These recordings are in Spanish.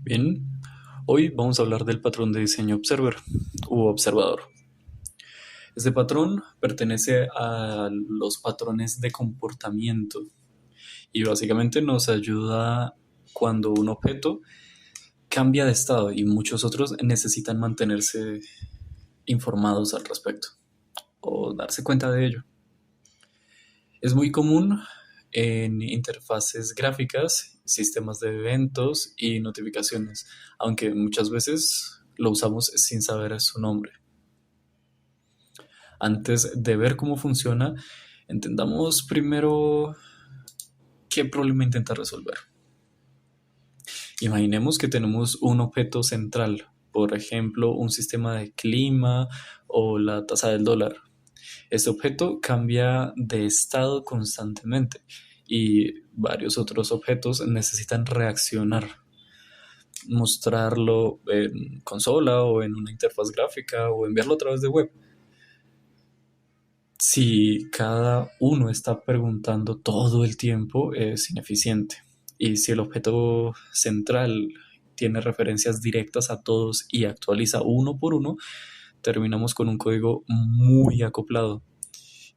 Bien, hoy vamos a hablar del patrón de diseño observer u observador. Este patrón pertenece a los patrones de comportamiento y básicamente nos ayuda cuando un objeto cambia de estado y muchos otros necesitan mantenerse informados al respecto o darse cuenta de ello. Es muy común en interfaces gráficas, sistemas de eventos y notificaciones, aunque muchas veces lo usamos sin saber su nombre. Antes de ver cómo funciona, entendamos primero qué problema intenta resolver. Imaginemos que tenemos un objeto central, por ejemplo, un sistema de clima o la tasa del dólar. Este objeto cambia de estado constantemente y varios otros objetos necesitan reaccionar, mostrarlo en consola o en una interfaz gráfica o enviarlo a través de web. Si cada uno está preguntando todo el tiempo, es ineficiente. Y si el objeto central tiene referencias directas a todos y actualiza uno por uno, terminamos con un código muy acoplado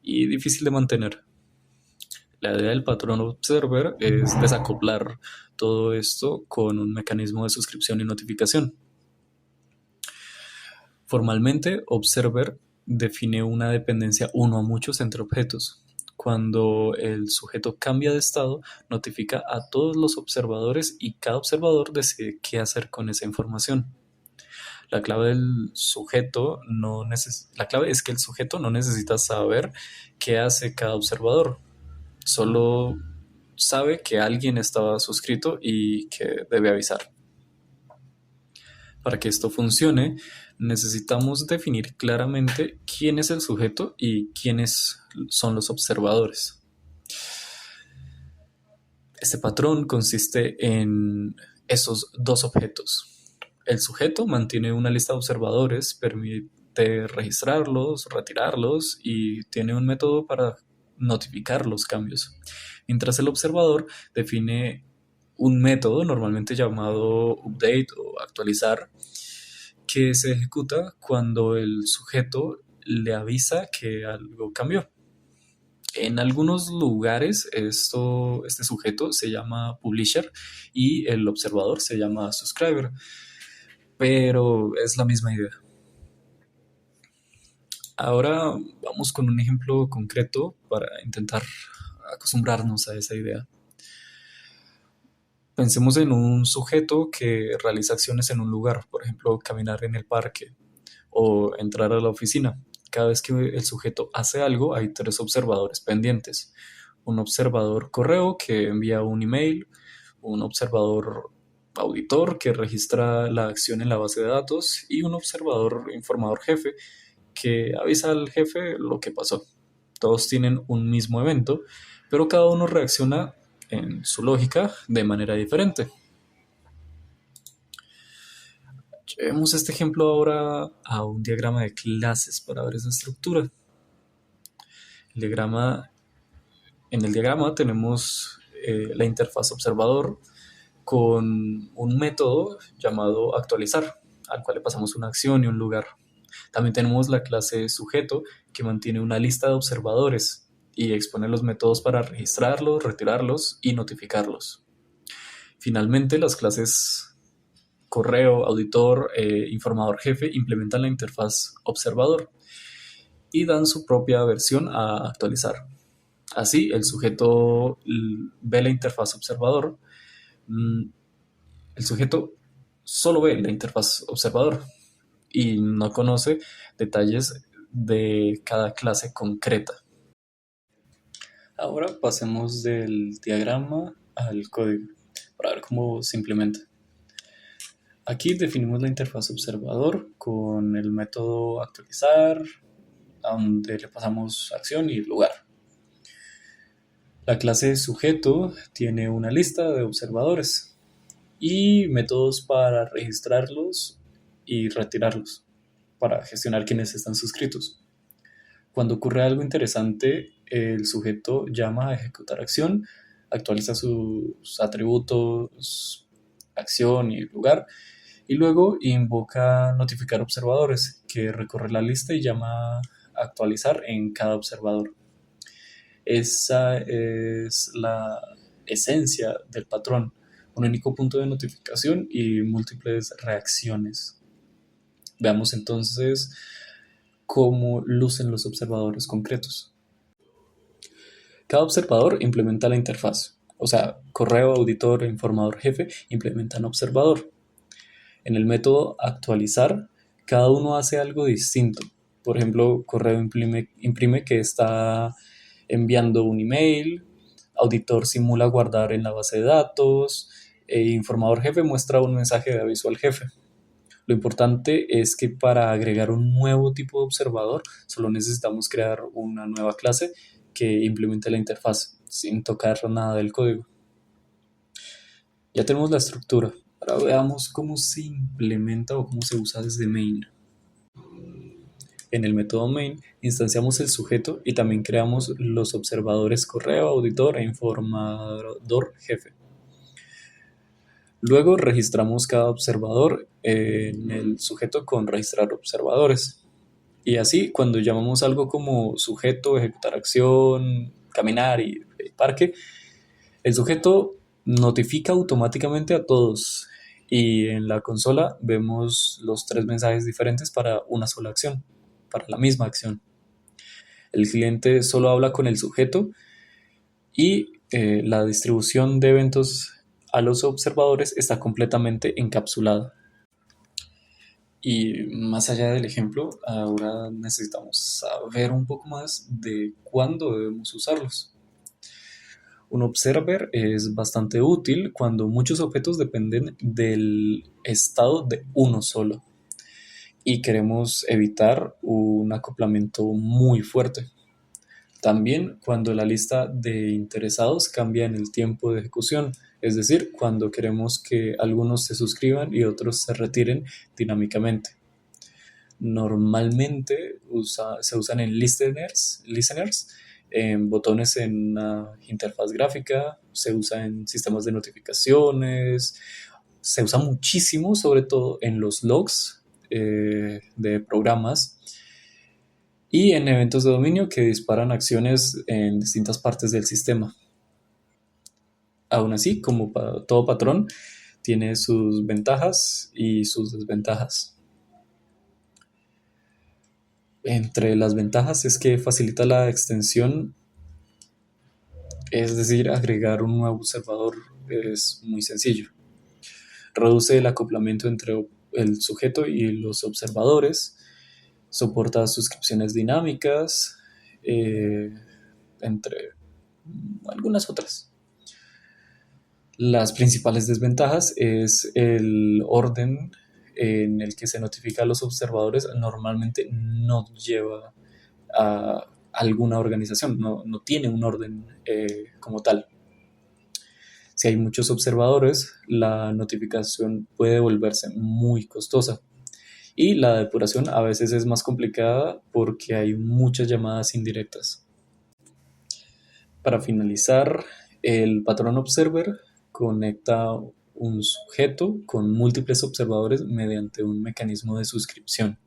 y difícil de mantener. La idea del patrón observer es desacoplar todo esto con un mecanismo de suscripción y notificación. Formalmente, observer define una dependencia uno a muchos entre objetos. Cuando el sujeto cambia de estado, notifica a todos los observadores y cada observador decide qué hacer con esa información. La clave del sujeto no la clave es que el sujeto no necesita saber qué hace cada observador. Solo sabe que alguien estaba suscrito y que debe avisar. Para que esto funcione, necesitamos definir claramente quién es el sujeto y quiénes son los observadores. Este patrón consiste en esos dos objetos. El sujeto mantiene una lista de observadores, permite registrarlos, retirarlos y tiene un método para notificar los cambios. Mientras el observador define un método normalmente llamado update o actualizar que se ejecuta cuando el sujeto le avisa que algo cambió. En algunos lugares este sujeto se llama publisher y el observador se llama subscriber, pero es la misma idea. Ahora vamos con un ejemplo concreto para intentar acostumbrarnos a esa idea. Pensemos en un sujeto que realiza acciones en un lugar, por ejemplo, caminar en el parque o entrar a la oficina. Cada vez que el sujeto hace algo, hay tres observadores pendientes. Un observador correo que envía un email, un observador auditor que registra la acción en la base de datos y un observador informador jefe que avisa al jefe lo que pasó. Todos tienen un mismo evento, pero cada uno reacciona en su lógica de manera diferente. Llevemos este ejemplo ahora a un diagrama de clases para ver esa estructura. El diagrama, en el diagrama tenemos la interfaz observador con un método llamado actualizar, al cual le pasamos una acción y un lugar. También tenemos la clase sujeto que mantiene una lista de observadores y expone los métodos para registrarlos, retirarlos y notificarlos. Finalmente, las clases correo, auditor, informador jefe implementan la interfaz observador y dan su propia versión a actualizar. Así, el sujeto ve la interfaz observador, mm, el sujeto solo ve la interfaz observador y no conoce detalles de cada clase concreta. Ahora pasemos del diagrama al código para ver cómo se implementa. Aquí definimos la interfaz observador con el método actualizar, a donde le pasamos acción y lugar. La clase sujeto tiene una lista de observadores y métodos para registrarlos y retirarlos, para gestionar quienes están suscritos. Cuando ocurre algo interesante, el sujeto llama a ejecutar acción, actualiza sus atributos acción y lugar. Y luego invoca notificar observadores, que recorre la lista y llama a actualizar en cada observador. Esa es la esencia del patrón, un único punto de notificación y múltiples reacciones. Veamos entonces cómo lucen los observadores concretos. Cada observador implementa la interfaz, o sea, correo, auditor e informador jefe implementan observador. En el método actualizar, cada uno hace algo distinto. Por ejemplo, correo imprime que está enviando un email, auditor simula guardar en la base de datos, e informador jefe muestra un mensaje de aviso al jefe. Lo importante es que para agregar un nuevo tipo de observador solo necesitamos crear una nueva clase que implemente la interfaz sin tocar nada del código. Ya tenemos la estructura. Ahora veamos cómo se implementa o cómo se usa desde main. En el método main instanciamos el sujeto y también creamos los observadores correo, auditor e informador jefe. Luego registramos cada observador en el sujeto con registrar observadores. Y así, cuando llamamos algo como sujeto, ejecutar acción, caminar y parque, el sujeto notifica automáticamente a todos y en la consola vemos los tres mensajes diferentes para una sola acción, para la misma acción. El cliente solo habla con el sujeto y la distribución de eventos a los observadores está completamente encapsulada. Y más allá del ejemplo, ahora necesitamos saber un poco más de cuándo debemos usarlos. Un observer es bastante útil cuando muchos objetos dependen del estado de uno solo y queremos evitar un acoplamiento muy fuerte. También cuando la lista de interesados cambia en el tiempo de ejecución, es decir, cuando queremos que algunos se suscriban y otros se retiren dinámicamente. Normalmente se usan en listeners, en botones en una interfaz gráfica, se usa en sistemas de notificaciones, se usa muchísimo, sobre todo en los logs de programas y en eventos de dominio que disparan acciones en distintas partes del sistema. Aún así, como todo patrón, tiene sus ventajas y sus desventajas. Entre las ventajas es que facilita la extensión, es decir, agregar un nuevo observador es muy sencillo. Reduce el acoplamiento entre el sujeto y los observadores, soporta suscripciones dinámicas, entre algunas otras. Las principales desventajas es el orden en el que se notifica a los observadores normalmente no lleva a alguna organización, no tiene un orden como tal. Si hay muchos observadores, la notificación puede volverse muy costosa y la depuración a veces es más complicada porque hay muchas llamadas indirectas. Para finalizar, el patrón observer conecta un sujeto con múltiples observadores mediante un mecanismo de suscripción.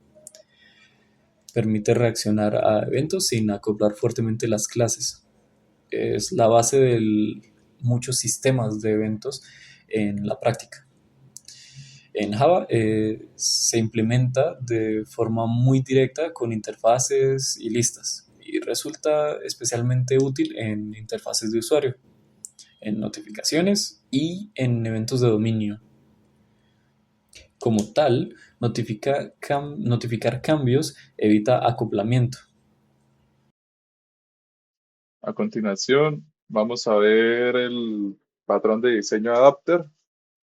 Permite reaccionar a eventos sin acoplar fuertemente las clases. Es la base de muchos sistemas de eventos en la práctica. En Java se implementa de forma muy directa con interfaces y listas y resulta especialmente útil en interfaces de usuario, en notificaciones y en eventos de dominio. Como tal, notificar cambios evita acoplamiento. A continuación, vamos a ver el patrón de diseño Adapter.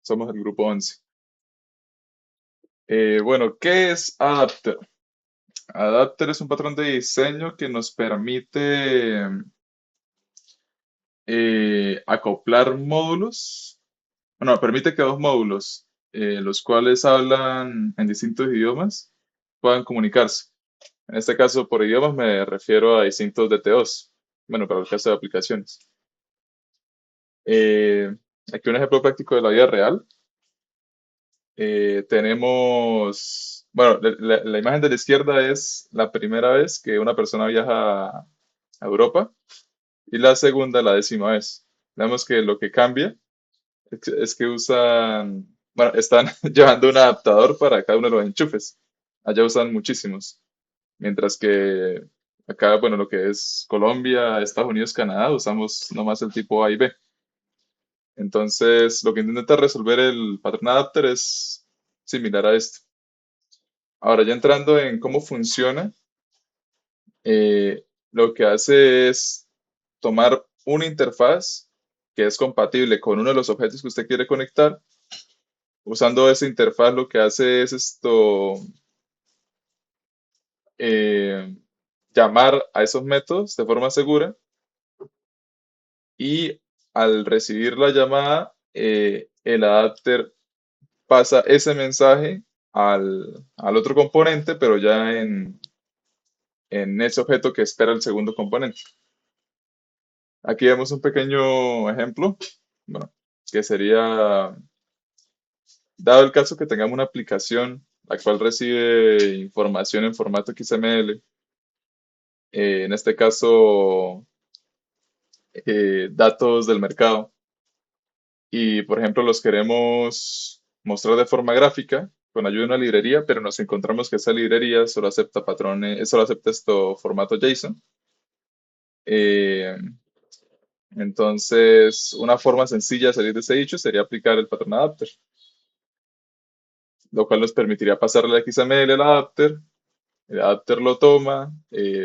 Somos el grupo 11. Bueno, ¿qué es Adapter? Adapter es un patrón de diseño que nos permite acoplar módulos. Bueno, permite que dos módulos, los cuales hablan en distintos idiomas, puedan comunicarse. En este caso, por idiomas me refiero a distintos DTOs. Bueno, para el caso de aplicaciones. Eh, Aquí un ejemplo práctico de la vida real. Tenemos, bueno, la imagen de la izquierda es la primera vez que una persona viaja a Europa y la segunda la décima vez. Vemos que lo que cambia es que usan, bueno, están llevando un adaptador para cada uno de los enchufes. Allá usan muchísimos. Mientras que acá, bueno, lo que es Colombia, Estados Unidos, Canadá, usamos nomás el tipo A y B. Entonces, lo que intenta resolver el pattern adapter es similar a esto. Ahora, ya entrando en cómo funciona, lo que hace es tomar una interfaz que es compatible con uno de los objetos que usted quiere conectar. Usando esa interfaz, lo que hace es eh, llamar a esos métodos de forma segura y al recibir la llamada, el adapter pasa ese mensaje al otro componente, pero ya en ese objeto que espera el segundo componente. Aquí vemos un pequeño ejemplo, bueno, que sería, dado el caso que tengamos una aplicación la cual recibe información en formato XML, en este caso datos del mercado, y por ejemplo los queremos mostrar de forma gráfica con ayuda de una librería, pero nos encontramos que esa librería solo acepta patrones, solo acepta esto formato JSON. Eh, entonces, una forma sencilla de salir de ese dicho sería aplicar el patrón adapter, lo cual nos permitiría pasarle el XML al adapter, el adapter lo toma,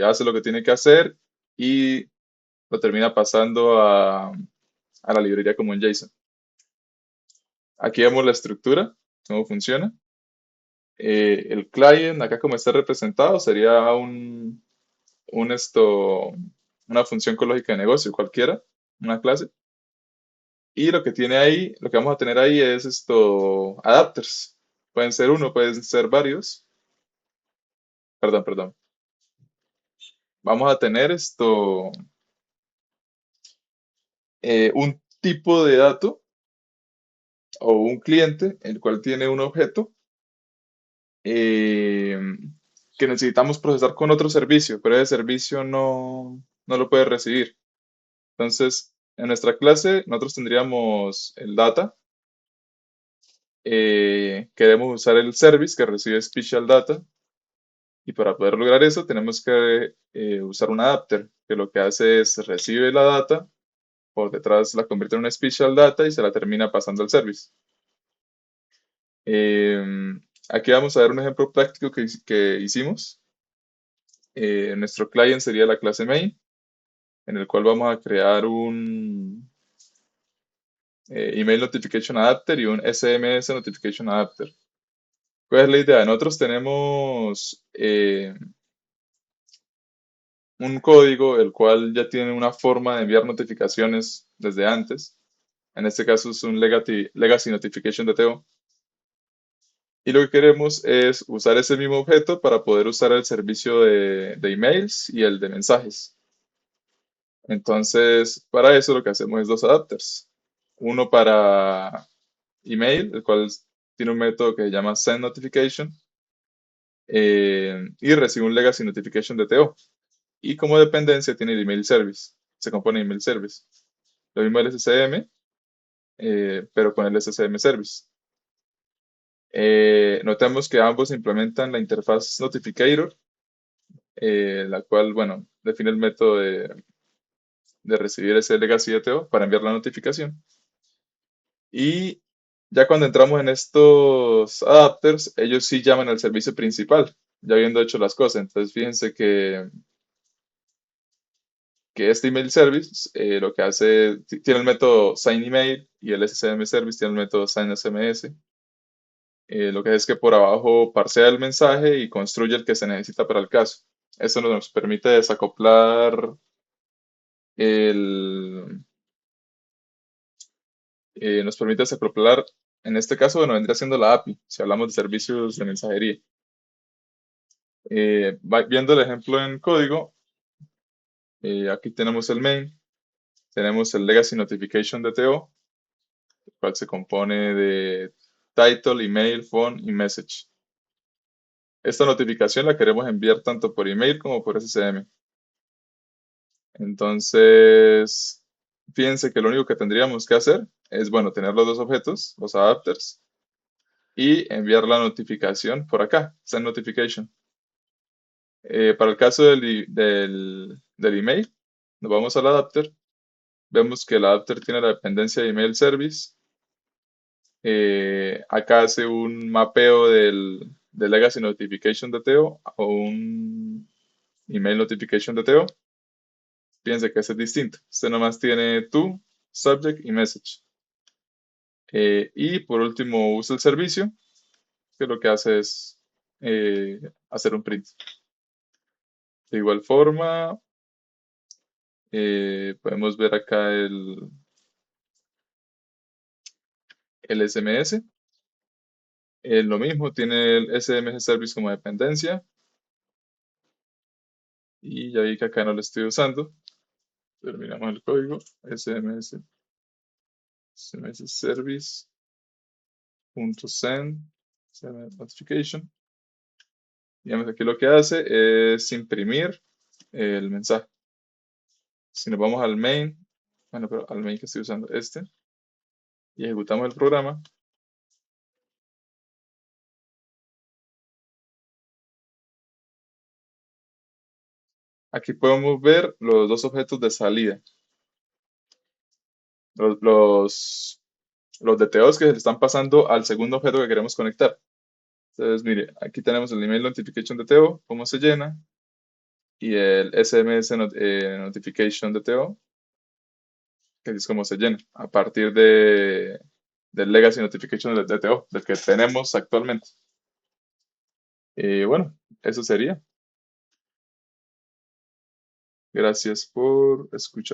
hace lo que tiene que hacer y lo termina pasando a la librería como en JSON. Aquí vemos la estructura, cómo funciona. El client, acá como está representado, sería un una función con lógica de negocio, cualquiera, una clase. Y lo que tiene ahí, lo que vamos a tener ahí es adapters. Pueden ser uno, pueden ser varios. Perdón, perdón. Vamos a tener un tipo de dato o un cliente, el cual tiene un objeto eh, que necesitamos procesar con otro servicio, pero ese servicio no lo puede recibir. Entonces, en nuestra clase, nosotros tendríamos el data. Queremos usar el service que recibe special data. Y para poder lograr eso, tenemos que usar un adapter, que lo que hace es recibe la data, por detrás la convierte en una special data y se la termina pasando al service. Aquí vamos a ver un ejemplo práctico que hicimos. Nuestro client sería la clase main, en el cual vamos a crear un email notification adapter y un SMS notification adapter. ¿Cuál es la idea? Nosotros tenemos un código el cual ya tiene una forma de enviar notificaciones desde antes. En este caso es un Legacy Notification DTO. Y lo que queremos es usar ese mismo objeto para poder usar el servicio de emails y el de mensajes. Entonces, para eso lo que hacemos es dos adapters. Uno para email, el cual tiene un método que se llama sendNotification y recibe un Legacy Notification DTO. Y como dependencia tiene el email service. Se compone de email service. Lo mismo el SCM, pero con el SCM service. Notamos que ambos implementan la interfaz notificator, la cual, bueno, define el método de recibir ese legacy DTO para enviar la notificación. Y ya cuando entramos en estos adapters, ellos sí llaman al servicio principal, ya habiendo hecho las cosas. Entonces, fíjense que este email service lo que hace, tiene el método sign email y el SCM service tiene el método sign SMS. Lo que hace es que por abajo parsea el mensaje y construye el que se necesita para el caso. Eso nos permite desacoplar el, nos permite desacoplar, en este caso, bueno, vendría siendo la API, si hablamos de servicios de mensajería. Viendo el ejemplo en código, aquí tenemos el main, tenemos el Legacy Notification DTO, el cual se compone de title, email, phone y message. Esta notificación la queremos enviar tanto por email como por SSM. Entonces, fíjense que lo único que tendríamos que hacer es, bueno, tener los dos objetos, los adapters, y enviar la notificación por acá, send notification. Para el caso del email, nos vamos al adapter, vemos que el adapter tiene la dependencia de email service. Acá hace un mapeo del legacy notification de Teo a un email notification de Teo. Fíjense que este es distinto. Este nomás tiene to, subject y message. Y por último usa el servicio, que lo que hace es hacer un print. De igual forma, podemos ver acá el SMS. Lo mismo, tiene el SMS Service como dependencia. Y ya vi que acá no lo estoy usando. Terminamos el código. SMS service.send notification. Digamos, aquí lo que hace es imprimir el mensaje. Si nos vamos al main, bueno, pero al main que estoy usando y ejecutamos el programa, aquí podemos ver los dos objetos de salida. Los, los, los DTOs que se le están pasando al segundo objeto que queremos conectar. Entonces, mire, aquí tenemos el email notification DTO, cómo se llena, y el SMS notification DTO, que es cómo se llena, a partir del legacy notification del DTO, del que tenemos actualmente. Y bueno, eso sería. Gracias por escuchar.